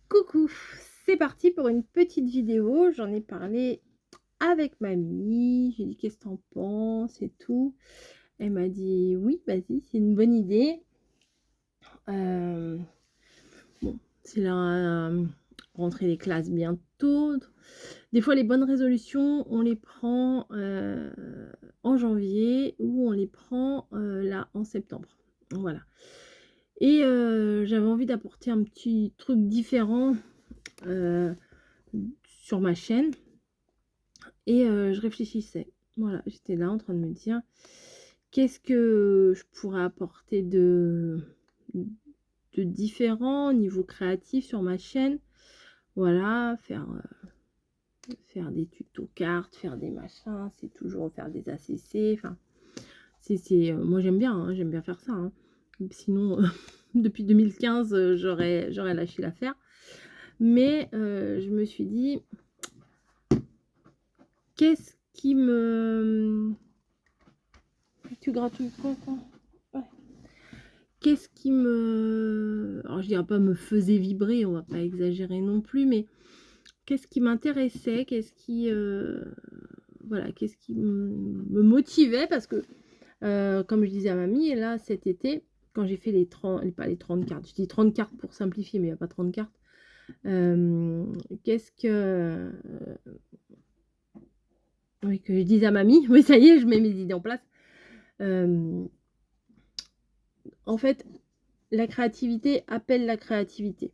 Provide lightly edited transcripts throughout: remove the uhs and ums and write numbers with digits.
Coucou, c'est parti pour une petite vidéo. J'en ai parlé avec mamie. J'ai dit qu'est-ce que t'en penses et tout. Elle m'a dit oui, vas-y, c'est une bonne idée. Euh, bon, c'est la rentrée des classes bientôt. Des fois, les bonnes résolutions, on les prend en janvier ou on les prend là en septembre. Voilà. Et j'avais envie d'apporter un petit truc différent euh, sur ma chaîne. Et je réfléchissais. Voilà, j'étais là en train de me dire: «Qu'est-ce que je pourrais apporter de différent au niveau créatif sur ma chaîne?» Voilà, faire des tutos cartes, faire des machins, c'est toujours faire des ACC, enfin, moi j'aime bien faire ça, hein. Sinon, depuis 2015, j'aurais lâché l'affaire. Mais je me suis dit: «Qu'est-ce qui me...» Tu gratouilles quoi, toi? Ouais. Qu'est-ce qui me... Alors je dirais pas me faisait vibrer, on va pas exagérer non plus, mais qu'est-ce qui m'intéressait? Qu'est-ce qui, voilà, qu'est-ce qui me motivait? Parce que, comme je disais à mamie, là, cet été, quand j'ai fait les 30, pas les 30 cartes, je dis 30 cartes pour simplifier, mais il y a pas 30 cartes. Qu'est-ce que, oui, que je disais à mamie, oui, ça y est, je mets mes idées en place. En fait, la créativité appelle la créativité.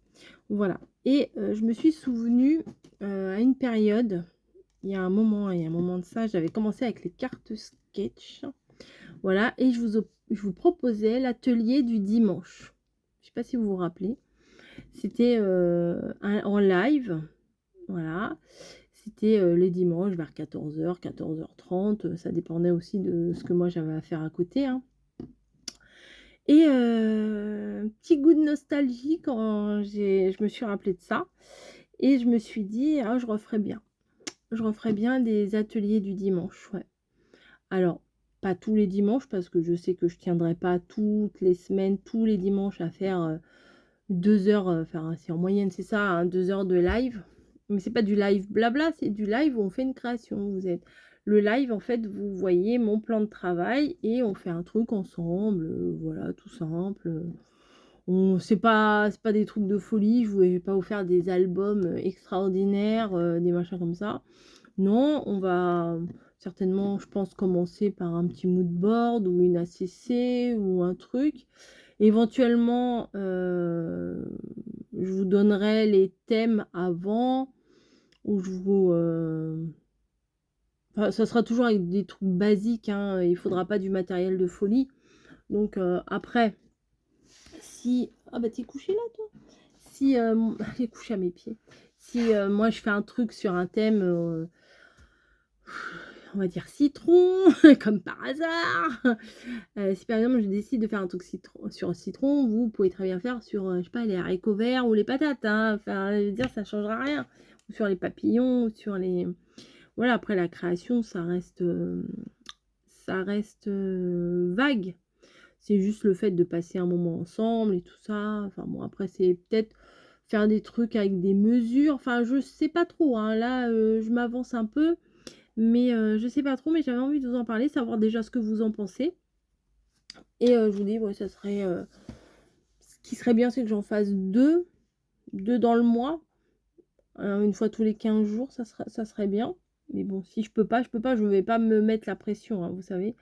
Voilà. Et je me suis souvenue, à une période, il y a un moment de ça, j'avais commencé avec les cartes sketch. Voilà, et je vous proposais l'atelier du dimanche. Je sais pas si vous vous rappelez. C'était en live. Voilà. C'était les dimanches vers 14h, 14h30. Ça dépendait aussi de ce que moi j'avais à faire à côté, hein. Et petit goût de nostalgie quand je me suis rappelé de ça et je me suis dit: «Ah, je referais bien. Je referais bien des ateliers du dimanche», ouais. Alors, pas tous les dimanches parce que je sais que je tiendrai pas toutes les semaines, tous les dimanches à faire, 2 heures, enfin, c'est en moyenne, c'est ça, hein, 2 heures de live. Mais c'est pas du live blabla, c'est du live où on fait une création. Le live, en fait, vous voyez mon plan de travail et on fait un truc ensemble, voilà, tout simple. C'est pas des trucs de folie, je vais pas vous faire des albums extraordinaires, des machins comme ça. Non, on va certainement, je pense, commencer par un petit mood board ou une ACC ou un truc. Éventuellement, je vous donnerai les thèmes avant, ou je vous, enfin, ça sera toujours avec des trucs basiques, hein, il faudra pas du matériel de folie. Donc après, si... Ah bah, tu couché là, toi? Si, elle est couchée à mes pieds. Si, moi je fais un truc sur un thème, on va dire citron, comme par hasard. Si par exemple je décide de faire un truc citron sur un citron, vous pouvez très bien faire sur, je sais pas, les haricots verts ou les patates, hein. Enfin, je veux dire, ça changera rien. Ou sur les papillons, ou sur les... Voilà, après la création, ça reste, vague. C'est juste le fait de passer un moment ensemble et tout ça. Enfin bon, après c'est peut-être faire des trucs avec des mesures. Enfin, je sais pas trop, hein. Là, je m'avance un peu. Mais je sais pas trop, mais j'avais envie de vous en parler, savoir déjà ce que vous en pensez. Et je vous dis, ouais, ça serait, ce qui serait bien, c'est que j'en fasse 2 dans le mois, une fois tous les 15 jours, ça serait bien. Mais bon, si je peux pas, je peux pas, je vais pas me mettre la pression, hein, vous savez?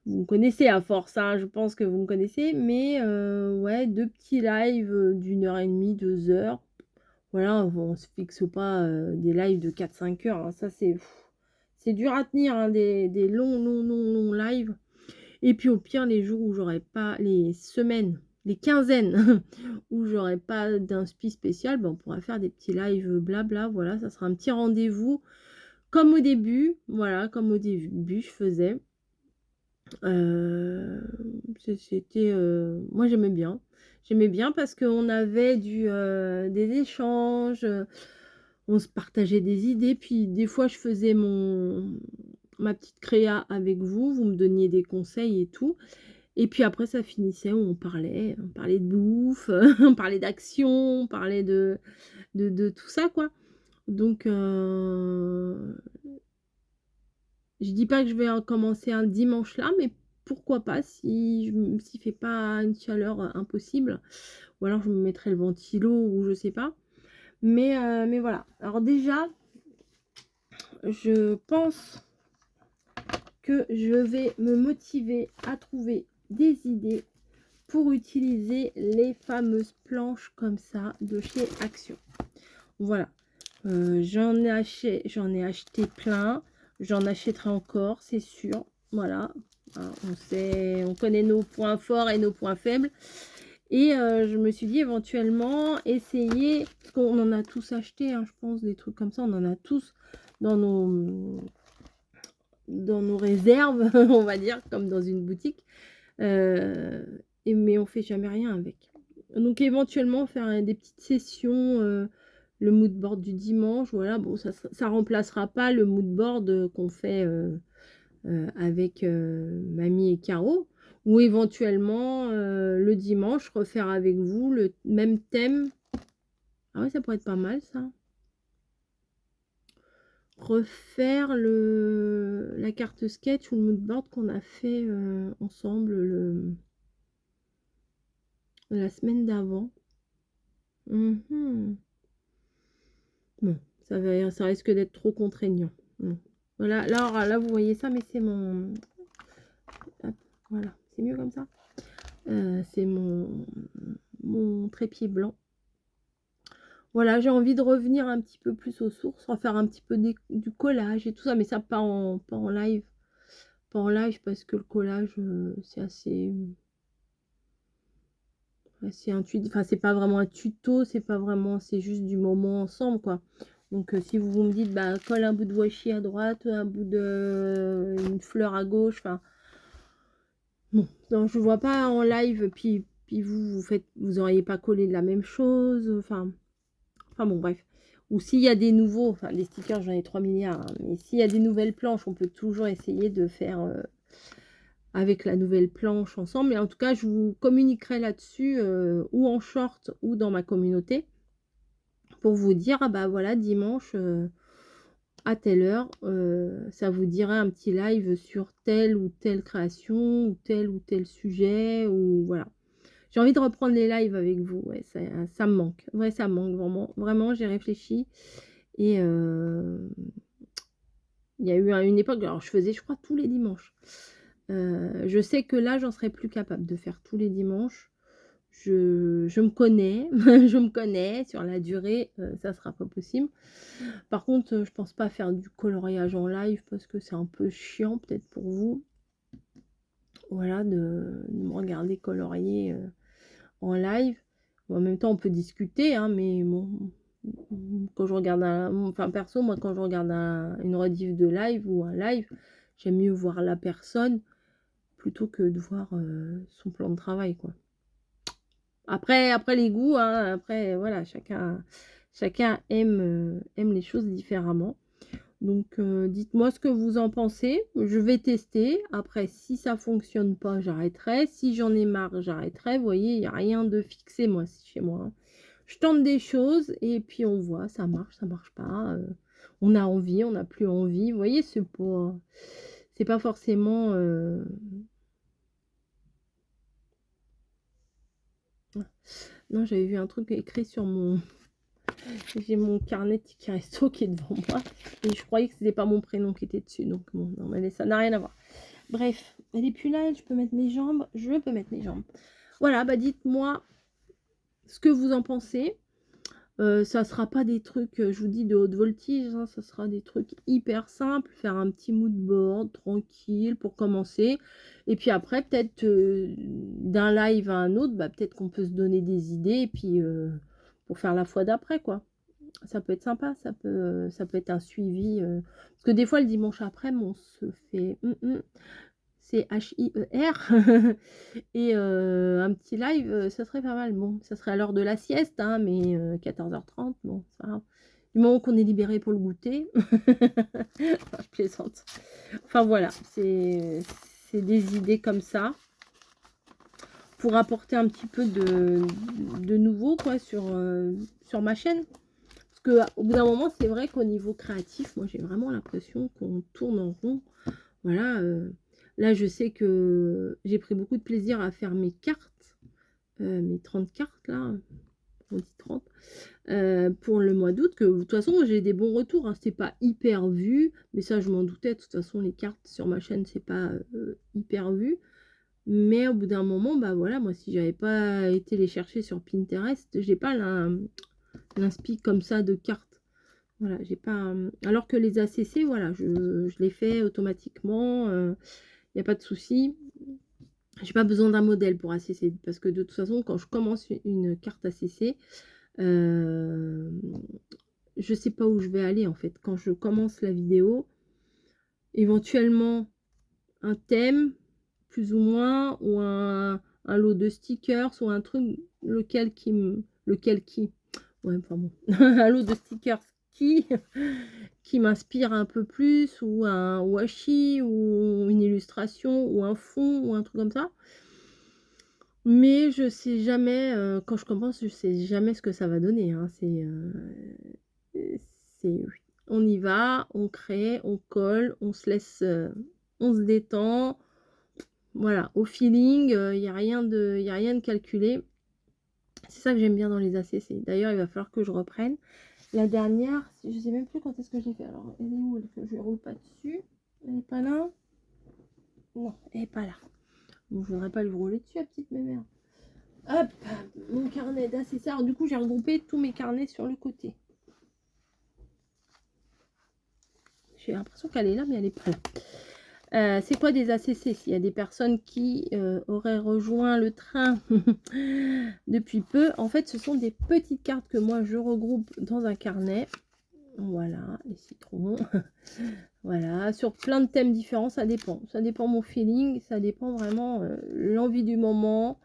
Vous me connaissez à force, hein, je pense que vous me connaissez, mais ouais, 2 petits lives, d'1 h 30, 2 heures. Voilà, on se fixe pas, des lives de 4 5 heures, hein, ça c'est dur à tenir, hein, des longs, longs, longs, longs lives. Et puis au pire, les jours où j'aurais pas, les semaines, les quinzaines où j'aurais pas d'inspi spécial, ben, on pourra faire des petits lives, blabla, voilà, ça sera un petit rendez-vous comme au début, voilà, comme au début je faisais. Heu, c'était, moi j'aimais bien. J'aimais bien parce qu'on avait des échanges, on se partageait des idées, puis des fois je faisais ma petite créa avec vous, vous me donniez des conseils et tout. Et puis après ça finissait où on parlait de bouffe, on parlait d'action, on parlait de tout ça quoi. Donc je dis pas que je vais en commencer un dimanche là, mais pourquoi pas si s'il fait pas une chaleur, impossible, ou alors je me mettrai le ventilo ou je sais pas. Mais voilà. Alors déjà, je pense que je vais me motiver à trouver des idées pour utiliser les fameuses planches comme ça de chez Action. Voilà. J'en ai acheté plein. J'en achèterai encore, c'est sûr. Voilà. Hein, on connaît nos points forts et nos points faibles. Et je me suis dit éventuellement essayer, parce qu'on en a tous acheté, hein, je pense, des trucs comme ça, on en a tous dans nos réserves, on va dire, comme dans une boutique. Mais on fait jamais rien avec. Donc éventuellement faire des petites sessions, le mood board du dimanche, voilà. Bon, ça remplacera pas le mood board qu'on fait avec Mamie et Caro, ou éventuellement le dimanche refaire avec vous le même thème. Ah ouais, ça pourrait être pas mal ça. Refaire la carte sketch ou le mood board qu'on a fait ensemble la semaine d'avant. Bon, ça risque d'être trop contraignant. Voilà, alors là vous voyez ça, mais c'est mon... Hop, voilà, c'est mieux comme ça. C'est mon trépied blanc. Voilà, j'ai envie de revenir un petit peu plus aux sources, refaire un petit peu du collage et tout ça, mais ça pas en live. Pas en live parce que le collage, c'est assez intuitif. Enfin, c'est pas vraiment un tuto, c'est pas vraiment, c'est juste du moment ensemble, quoi. Donc, si vous me dites, bah, colle un bout de washi à droite, un bout de une fleur à gauche, enfin, bon, non, je vois pas en live, puis vous auriez pas collé de la même chose, enfin bon, bref. Ou s'il y a des nouveaux, enfin, les stickers, j'en ai 3 milliards, hein, mais s'il y a des nouvelles planches, on peut toujours essayer de faire avec la nouvelle planche ensemble. Mais en tout cas, je vous communiquerai là-dessus, ou en short ou dans ma communauté, pour vous dire, ah bah voilà, dimanche, à telle heure, ça vous dira un petit live sur telle ou telle création, ou tel sujet, ou voilà. J'ai envie de reprendre les lives avec vous, ouais, ça me manque. Ouais, ça me manque vraiment. Vraiment, j'ai réfléchi. Et il y a eu une époque, alors je faisais, je crois, tous les dimanches. Je sais que là, j'en serais plus capable de faire tous les dimanches. Je me connais, je me connais. Sur la durée, ça sera pas possible. Par contre, je pense pas faire du coloriage en live parce que c'est un peu chiant, peut-être pour vous. Voilà, de me regarder colorier en live. Bon, en même temps, on peut discuter, hein, mais bon, quand je regarde enfin perso, moi quand je regarde une rediff de live ou un live, j'aime mieux voir la personne plutôt que de voir son plan de travail, quoi. Après les goûts, hein, après voilà, chacun aime les choses différemment. Donc dites-moi ce que vous en pensez. Je vais tester. Après, si ça fonctionne pas, j'arrêterai. Si j'en ai marre, j'arrêterai. Vous voyez, il n'y a rien de fixé moi chez moi, hein. Je tente des choses et puis on voit, ça marche pas. On a envie, on n'a plus envie. Vous voyez, c'est pas forcément... Non, j'avais vu un truc écrit sur mon... J'ai mon carnet Ticket Resto qui est devant moi. Et je croyais que c'était pas mon prénom qui était dessus. Donc bon, non, mais ça n'a rien à voir. Bref, elle est plus là, je peux mettre mes jambes. Je peux mettre mes jambes. Voilà, bah dites-moi ce que vous en pensez. Ça sera pas des trucs, je vous dis, de haute voltige, hein, ça sera des trucs hyper simples, faire un petit mood board tranquille pour commencer. Et puis après, peut-être d'un live à un autre, bah, peut-être qu'on peut se donner des idées, et puis pour faire la fois d'après, quoi. Ça peut être sympa, ça peut être un suivi. Parce que des fois, le dimanche après, on se fait... c'est H-I-E-R. Et un petit live, ça serait pas mal. Bon, ça serait à l'heure de la sieste, hein, mais 14h30, bon, ça, du moment qu'on est libéré pour le goûter. Enfin, je plaisante. Enfin voilà, c'est des idées comme ça. pour apporter un petit peu de nouveau quoi sur ma chaîne. Parce que au bout d'un moment, c'est vrai qu'au niveau créatif, moi j'ai vraiment l'impression qu'on tourne en rond. Voilà, là je sais que j'ai pris beaucoup de plaisir à faire mes cartes, mes 30 cartes là, on dit 30, pour le mois d'août, que de toute façon j'ai des bons retours, hein. C'était pas hyper vu, mais ça je m'en doutais, de toute façon les cartes sur ma chaîne c'est pas hyper vu. Mais au bout d'un moment, bah voilà, moi si j'avais pas été les chercher sur Pinterest, j'ai pas l'inspi comme ça de cartes. Voilà, j'ai pas. Alors que les ACC, voilà, je les fais automatiquement, il n'y a pas de souci. J'ai pas besoin d'un modèle pour ACC, parce que de toute façon, quand je commence une carte ACC, je sais pas où je vais aller en fait. Quand je commence la vidéo, éventuellement un thème, plus ou moins, ou un lot de stickers, ou un truc, lequel qui, ouais, enfin bon, un lot de stickers qui m'inspire un peu plus, ou un washi, ou une illustration, ou un fond, ou un truc comme ça. Mais je sais jamais, quand je commence, je sais jamais ce que ça va donner, hein. On y va, on crée, on colle, on se laisse, on se détend. Voilà, au feeling, il y a rien de calculé. C'est ça que j'aime bien dans les ACC. D'ailleurs, il va falloir que je reprenne. La dernière, je sais même plus quand est-ce que j'ai fait. Alors, elle est où? Je ne roule pas dessus. Elle n'est pas là. Non, elle n'est pas là. Bon, je voudrais pas lui rouler dessus, la petite mémère. Hop, mon carnet d'ACC. Alors, du coup, j'ai regroupé tous mes carnets sur le côté. J'ai l'impression qu'elle est là, mais elle n'est pas là. C'est quoi des ACC? S'il y a des personnes qui auraient rejoint le train depuis peu, en fait, ce sont des petites cartes que moi, je regroupe dans un carnet. Voilà, les citrons. Voilà, sur plein de thèmes différents, ça dépend. Ça dépend mon feeling, ça dépend vraiment l'envie du moment.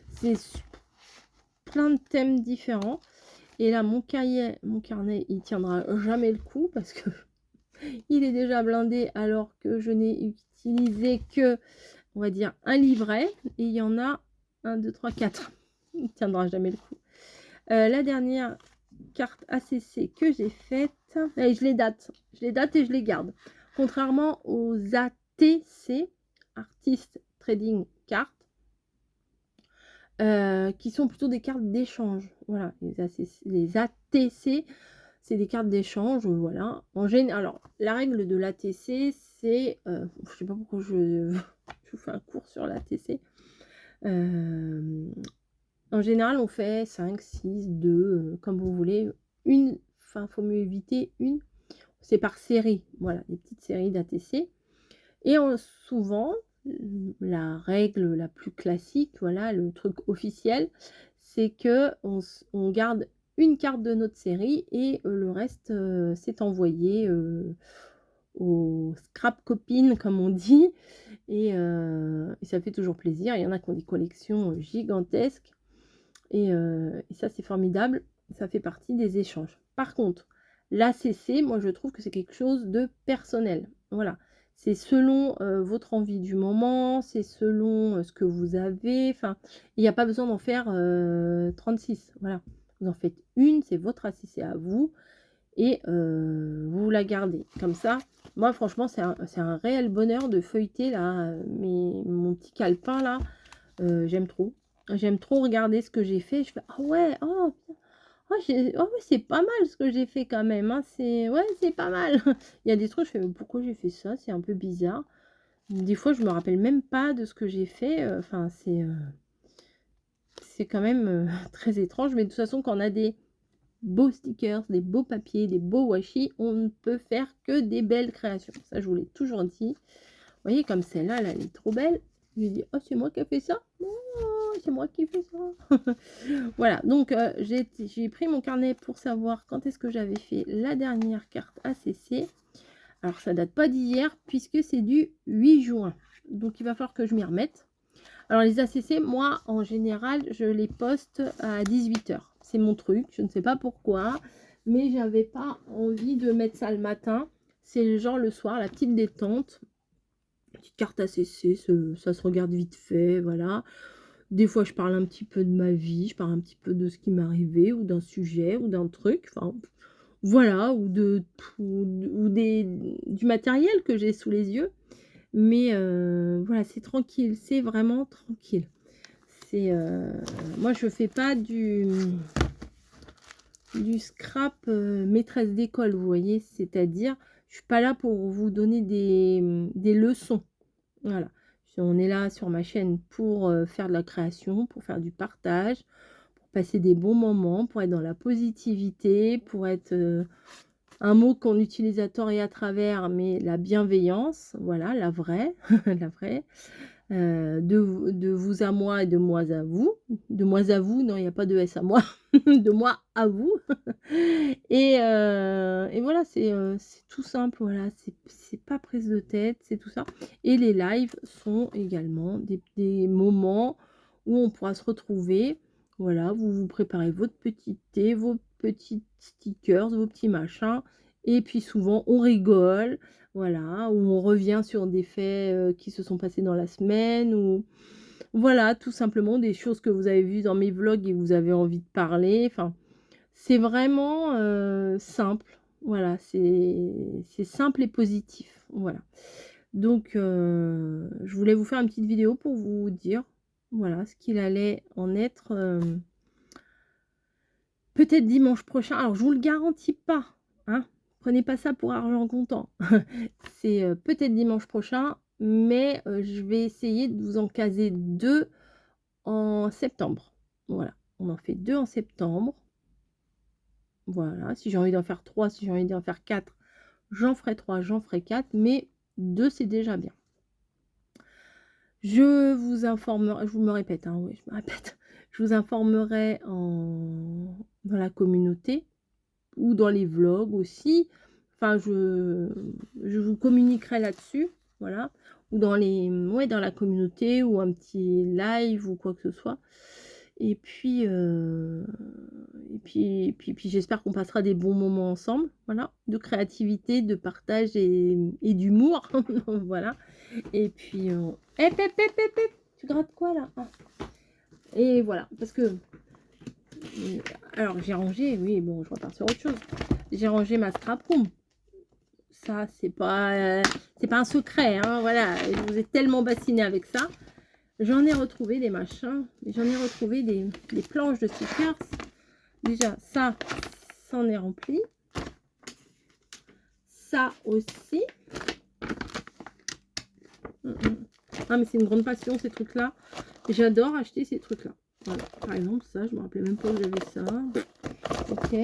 C'est plein de thèmes différents. Et là, mon carnet, il tiendra jamais le coup parce que il est déjà blindé alors que je n'ai utilisé que, on va dire, un livret. Et il y en a 1, 2, 3, 4. Il ne tiendra jamais le coup. La dernière carte ACC que j'ai faite, et je les date. Je les date et je les garde. Contrairement aux ATC, Artist Trading Cards, qui sont plutôt des cartes d'échange. Voilà, les ATC, c'est des cartes d'échange, voilà. En général, alors, la règle de l'ATC, c'est, je sais pas pourquoi je vous fais un cours sur l'ATC. En général, on fait 5, 6, 2, comme vous voulez. Une, enfin, il faut mieux éviter une. C'est par série, voilà, des petites séries d'ATC. Et souvent, la règle la plus classique, voilà, le truc officiel, c'est que on garde une carte de notre série et le reste, c'est envoyé aux scrap copines, comme on dit. Et ça fait toujours plaisir. Il y en a qui ont des collections gigantesques. Et ça, c'est formidable. Ça fait partie des échanges. Par contre, l'ACC, moi, je trouve que c'est quelque chose de personnel. Voilà. C'est selon votre envie du moment, c'est selon ce que vous avez. Enfin, il n'y a pas besoin d'en faire 36. Voilà. Vous en faites une, c'est votre ACC à vous. Et vous la gardez. Comme ça, moi, franchement, c'est un réel bonheur de feuilleter là, mon petit calepin là. J'aime trop. J'aime trop regarder ce que j'ai fait. Je fais, ah ouais, oh, oh, ouais, c'est pas mal ce que j'ai fait quand même, hein. Ouais, c'est pas mal. Il y a des trucs, je fais, mais pourquoi j'ai fait ça? C'est un peu bizarre. Des fois, je me rappelle même pas de ce que j'ai fait. Enfin, c'est quand même très étrange. Mais de toute façon, quand on a des beaux stickers, des beaux papiers, des beaux washi, on ne peut faire que des belles créations. Ça, je vous l'ai toujours dit. Vous voyez, comme celle-là, là, elle est trop belle. Je lui dis, oh, c'est moi qui ai fait ça? Oh, c'est moi qui ai fait ça. Voilà, donc j'ai pris mon carnet pour savoir quand est-ce que j'avais fait la dernière carte ACC. Alors, ça date pas d'hier, puisque c'est du 8 juin. Donc, il va falloir que je m'y remette. Alors, les ACC, moi, en général, je les poste à 18 h. C'est mon truc, je ne sais pas pourquoi. Mais j'avais pas envie de mettre ça le matin. C'est genre le soir, la petite détente. Petite carte ACC, ça se regarde vite fait, voilà. Des fois, je parle un petit peu de ma vie, je parle un petit peu de ce qui m'est arrivé ou d'un sujet ou d'un truc, enfin, voilà, ou des du matériel que j'ai sous les yeux. Mais voilà, c'est tranquille, c'est vraiment tranquille. C'est, moi, je fais pas du scrap, maîtresse d'école, vous voyez? C'est-à-dire, je suis pas là pour vous donner des leçons. Voilà. On est là sur ma chaîne pour, faire de la création, pour faire du partage, pour passer des bons moments, pour être dans la positivité, pour être, un mot qu'on utilise à tort et à travers, mais la bienveillance, voilà, la vraie, la vraie. De vous à moi et de moi à vous. De moi à vous, non, il y a pas de S à moi. De moi à vous. Et voilà, c'est tout simple, voilà, c'est pas prise de tête, c'est tout ça. Et les lives sont également des moments où on pourra se retrouver. Voilà, vous vous préparez votre petit thé, vos petits stickers, vos petits machins, et puis souvent on rigole, voilà, ou on revient sur des faits, qui se sont passés dans la semaine, ou voilà, tout simplement des choses que vous avez vues dans mes vlogs et vous avez envie de parler, enfin, c'est vraiment, simple. Voilà, c'est simple et positif, voilà. Donc je voulais vous faire une petite vidéo pour vous dire, voilà, ce qu'il allait en être, peut-être dimanche prochain. Alors je vous le garantis pas, hein, prenez pas ça pour argent comptant. C'est, peut-être dimanche prochain, mais je vais essayer de vous en caser 2 en septembre. Voilà, on en fait 2 en septembre. Voilà, si j'ai envie d'en faire 3, si j'ai envie d'en faire 4, j'en ferai 3, j'en ferai 4, mais 2 c'est déjà bien. Je vous informerai, je vous me répète, hein, oui, je me répète. Je vous informerai dans la communauté ou dans les vlogs aussi. Enfin, je vous communiquerai là-dessus, voilà. Ou dans ouais, dans la communauté, ou un petit live ou quoi que ce soit. Et puis, j'espère qu'on passera des bons moments ensemble, voilà, de créativité, de partage et d'humour, voilà. Et puis, tu grattes quoi là? Ah. Et voilà, parce que, alors j'ai rangé, oui, bon, je repars sur autre chose. J'ai rangé ma scrap room. Ça, c'est pas un secret, hein, voilà. Je vous ai tellement bassiné avec ça. J'en ai retrouvé des machins, j'en ai retrouvé des planches de stickers. Déjà, ça en est rempli. Ça aussi. Ah, mais c'est une grande passion, ces trucs-là. J'adore acheter ces trucs-là. Voilà. Par exemple, ça, je me rappelais même pas que j'avais ça. Ok.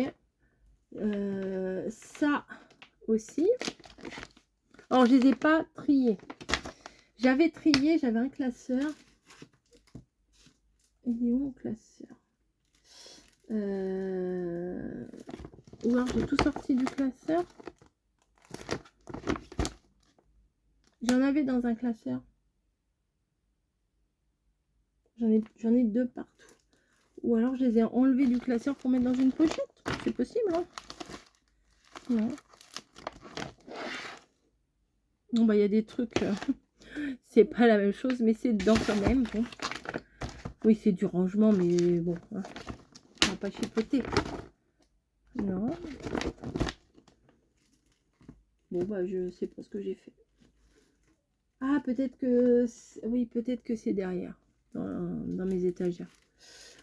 Ça aussi. Alors, je les ai pas triés. J'avais trié, j'avais un classeur. Il est où mon classeur? Ou alors j'ai tout sorti du classeur. J'en avais dans un classeur. J'en ai 2 partout. Ou alors je les ai enlevés du classeur pour mettre dans une pochette. C'est possible, hein? Non. Bon, bah, il y a des trucs, c'est pas la même chose, mais c'est dedans quand même. Bon. Oui, c'est du rangement, mais bon, hein, on va pas chipoter. Non. Bon, bah, je sais pas ce que j'ai fait. Ah, peut-être que... Oui, peut-être que c'est derrière, dans mes étagères.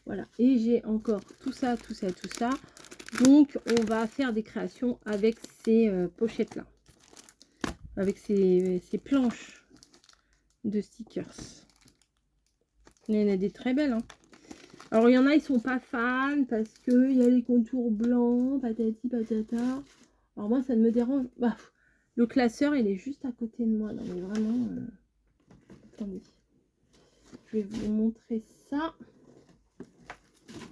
Voilà. Et j'ai encore tout ça, tout ça, tout ça. Donc, on va faire des créations avec ces pochettes-là. Avec ces planches de stickers. Il y en a des très belles, hein. Alors, il y en a, ils sont pas fans parce qu'il y a les contours blancs, patati patata. Alors, moi, ça ne me dérange. Bah, le classeur, il est juste à côté de moi. Non, mais vraiment... Attendez. Je vais vous montrer ça.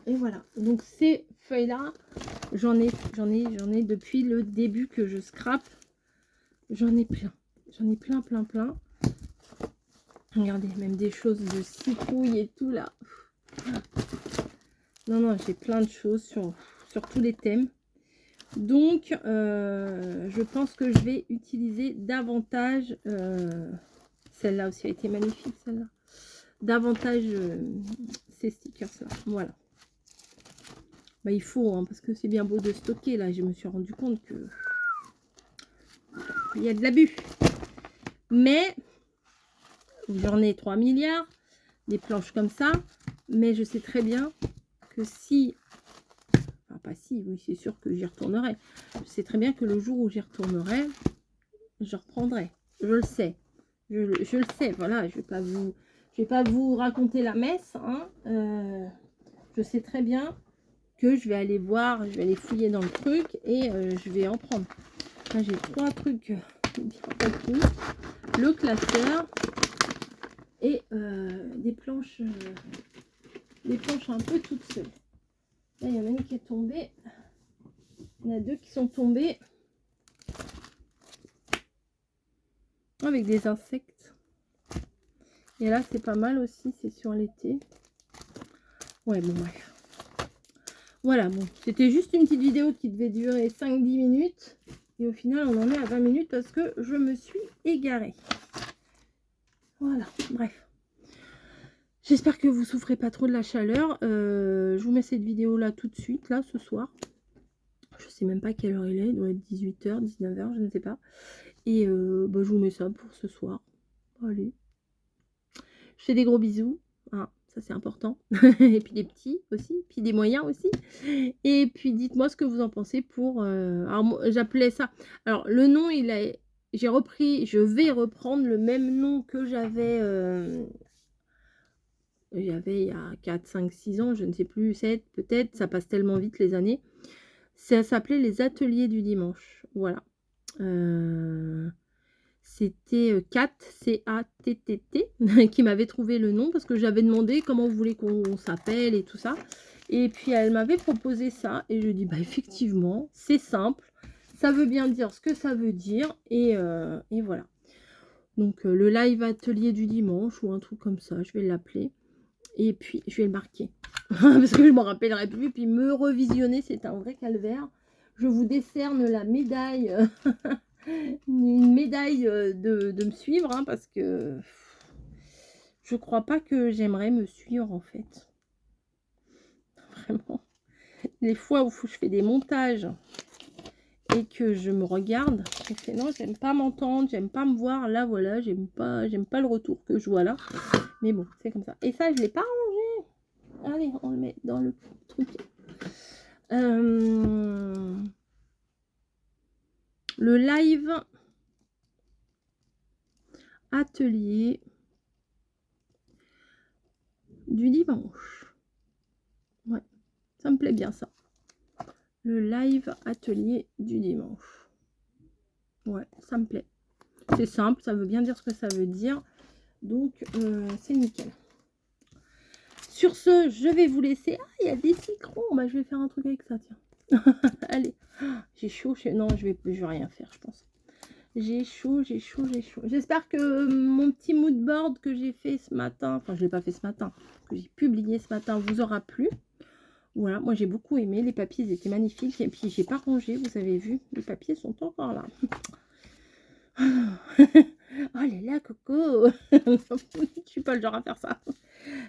Et voilà. Donc, ces feuilles-là, j'en ai depuis le début que je scrape. J'en ai plein. J'en ai plein, plein, plein. Regardez, même des choses de citrouille et tout, là. Non, non, j'ai plein de choses sur tous les thèmes. Donc, je pense que je vais utiliser davantage... celle-là aussi a été magnifique, celle-là. davantage ces stickers-là. Voilà. Bah, il faut, hein, parce que c'est bien beau de stocker. Là, je me suis rendu compte que il y a de l'abus. Mais j'en ai 3 milliards, des planches comme ça. Mais je sais très bien que si... Enfin, pas si, oui, c'est sûr que j'y retournerai. Je sais très bien que le jour où j'y retournerai, je reprendrai. Je le sais. Je le sais, voilà. Je vais pas vous raconter la messe. Hein. Je sais très bien que je vais aller voir, je vais aller fouiller dans le truc et je vais en prendre. Là, j'ai 3 trucs bien compris. Le classeur et des planches un peu toutes seules. Là, il y en a une qui est tombée. Il y en a 2 qui sont tombées. Avec des insectes. Et là, c'est pas mal aussi, c'est sur l'été. Ouais, bon, bref. Voilà, bon, c'était juste une petite vidéo qui devait durer 5-10 minutes. Et au final, on en est à 20 minutes parce que je me suis égarée. Voilà, bref. J'espère que vous souffrez pas trop de la chaleur. Je vous mets cette vidéo là tout de suite, là, ce soir. Je sais même pas quelle heure il est. Il doit être 18h, 19h, je ne sais pas. Et bah, je vous mets ça pour ce soir. Allez. Je fais des gros bisous. Hein, ça, c'est important. Et puis des petits aussi. Puis des moyens aussi. Et puis, dites-moi ce que vous en pensez pour... alors, j'appelais ça... Alors, le nom, il a... J'ai repris... Je vais reprendre le même nom que j'avais... J'avais il y a 4, 5, 6 ans. Je ne sais plus, 7 peut-être. Ça passe tellement vite les années. Ça s'appelait les ateliers du dimanche. Voilà. C'était Cat, C-A-T-T-T, qui m'avait trouvé le nom parce que j'avais demandé comment vous voulez qu'on s'appelle et tout ça. Et puis elle m'avait proposé ça et je dis bah effectivement, c'est simple, ça veut bien dire ce que ça veut dire et voilà. Donc le live atelier du dimanche ou un truc comme ça, je vais l'appeler et puis je vais le marquer parce que je m'en rappellerai plus. Puis me revisionner, c'est un vrai calvaire. Je vous décerne la médaille. Une médaille de me suivre hein, parce que je crois pas que j'aimerais me suivre en fait. Vraiment. Les fois où je fais des montages et que je me regarde, je fais non, j'aime pas m'entendre, j'aime pas me voir. Là voilà, j'aime pas le retour que je vois là. Mais bon, c'est comme ça. Et ça, je l'ai pas rangé. Allez, on le met dans le truc. Le live atelier du dimanche. Ouais, ça me plaît bien ça. Le live atelier du dimanche. Ouais, ça me plaît. C'est simple, ça veut bien dire ce que ça veut dire. Donc, c'est nickel. Sur ce, je vais vous laisser. Ah, il y a des citrons. Bah, je vais faire un truc avec ça, tiens. Allez. J'ai chaud. Non, je vais rien faire, je pense. J'ai chaud, j'ai chaud, j'ai chaud. J'espère que mon petit mood board que j'ai fait ce matin, enfin, je ne l'ai pas fait ce matin, que j'ai publié ce matin, vous aura plu. Voilà, moi j'ai beaucoup aimé, les papiers ils étaient magnifiques et puis j'ai pas rangé, vous avez vu, les papiers sont encore là. Oh là là, Coco. Je suis pas le genre à faire ça.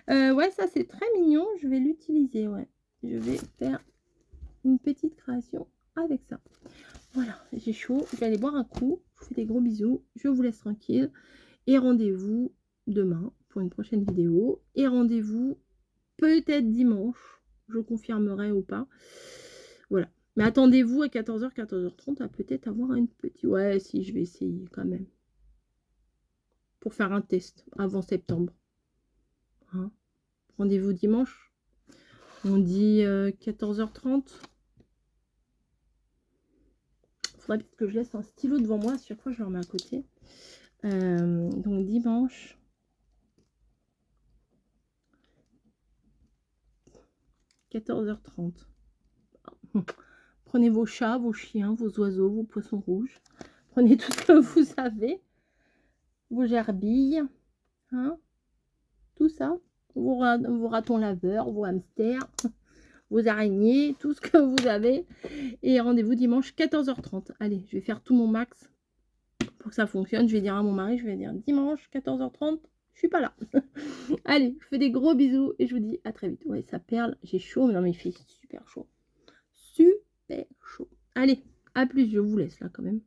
Ouais, ça c'est très mignon, je vais l'utiliser, ouais. Je vais faire une petite création avec ça. Voilà, j'ai chaud, je vais aller boire un coup, je vous fais des gros bisous, je vous laisse tranquille et rendez-vous demain pour une prochaine vidéo et rendez-vous peut-être dimanche. Je confirmerai ou pas. Voilà. Mais attendez-vous à 14h, 14h30 à peut-être avoir une petite... Ouais, si, je vais essayer quand même. Pour faire un test avant septembre. Hein, rendez-vous dimanche. On dit 14h30. Faudrait peut-être que je laisse un stylo devant moi. À chaque fois, je le remets à côté. Donc dimanche. 14h30. Prenez vos chats, vos chiens, vos oiseaux, vos poissons rouges. Prenez tout ce que vous avez. Vos gerbilles. Hein, tout ça. Vos ratons laveurs, vos hamsters, vos araignées, tout ce que vous avez. Et rendez-vous dimanche 14h30. Allez, je vais faire tout mon max pour que ça fonctionne. Je vais dire à mon mari, je vais dire dimanche 14h30. je suis pas là. Allez, je fais des gros bisous et je vous dis à très vite. Ouais, ça perle, j'ai chaud, mais non, mais il fait super chaud. Super chaud. Allez, à plus, je vous laisse là quand même.